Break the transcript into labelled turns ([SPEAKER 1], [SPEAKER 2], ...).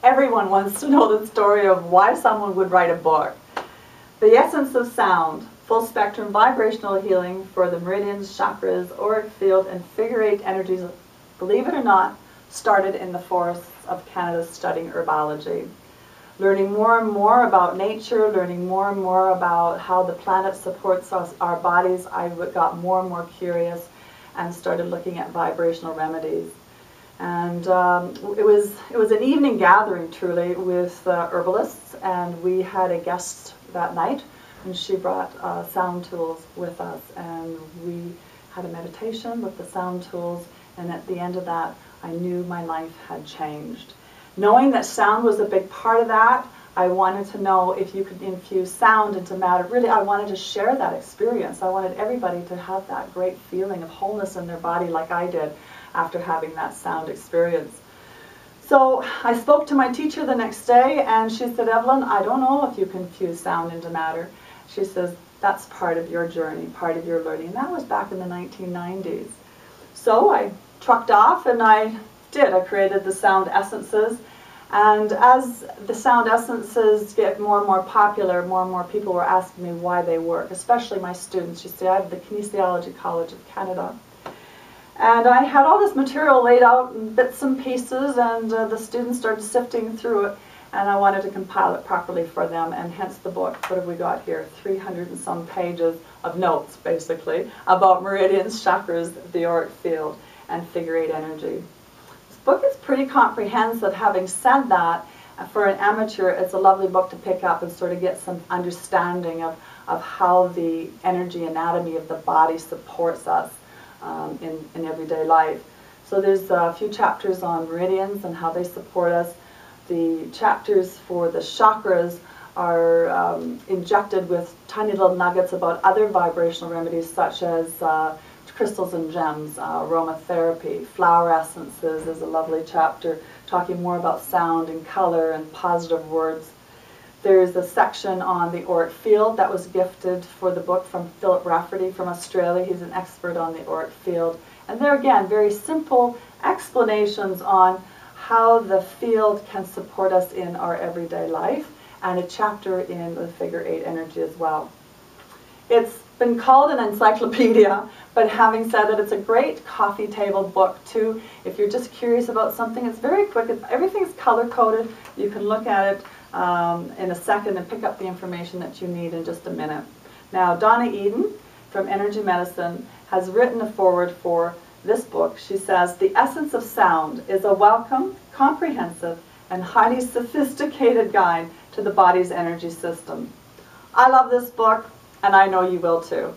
[SPEAKER 1] Everyone wants to know the story of why someone would write a book. The Essence of Sound, full spectrum vibrational healing for the meridians, chakras, auric field, and figure eight energies, believe it or not, started in the forests of Canada studying herbology. Learning more and more about nature, learning more and more about how the planet supports us, our bodies, I got more and more curious and started looking at vibrational remedies. And it was an evening gathering, truly, with herbalists, and we had a guest that night, and she brought sound tools with us, and we had a meditation with the sound tools, and at the end of that, I knew my life had changed. Knowing that sound was a big part of that, I wanted to know if you could infuse sound into matter. Really, I wanted to share that experience. I wanted everybody to have that great feeling of wholeness in their body like I did after having that sound experience. So I spoke to my teacher the next day, and she said, Evelyn, I don't know if you can fuse sound into matter. She says, that's part of your journey, part of your learning. And that was back in the 1990s. So I trucked off, and I created the sound essences. And as the sound essences get more and more popular, more and more people were asking me why they work, especially my students. You see, I have the Kinesiology College of Canada. And I had all this material laid out in bits and pieces, and the students started sifting through it, and I wanted to compile it properly for them, and hence the book. What have we got here? 300 and some pages of notes, basically, about meridians, chakras, the auric field, and figure eight energy. This book is pretty comprehensive. Having said that, for an amateur, it's a lovely book to pick up and sort of get some understanding of how the energy anatomy of the body supports us in everyday life. So there's a few chapters on meridians and how they support us. The chapters for the chakras are injected with tiny little nuggets about other vibrational remedies, such as crystals and gems, aromatherapy, flower essences is a lovely chapter talking more about sound and color and positive words. There's a section on the auric field that was gifted for the book from Philip Rafferty from Australia. He's an expert on the auric field. And there again, very simple explanations on how the field can support us in our everyday life, and a chapter in the figure eight energy as well. It's been called an encyclopedia, but having said that, it's a great coffee table book too. If you're just curious about something, it's very quick. Everything's color-coded. You can look at it in a second and pick up the information that you need in just a minute. Now, Donna Eden from Energy Medicine has written a foreword for this book. She says, the essence of sound is a welcome, comprehensive, and highly sophisticated guide to the body's energy system. I love this book, and I know you will too.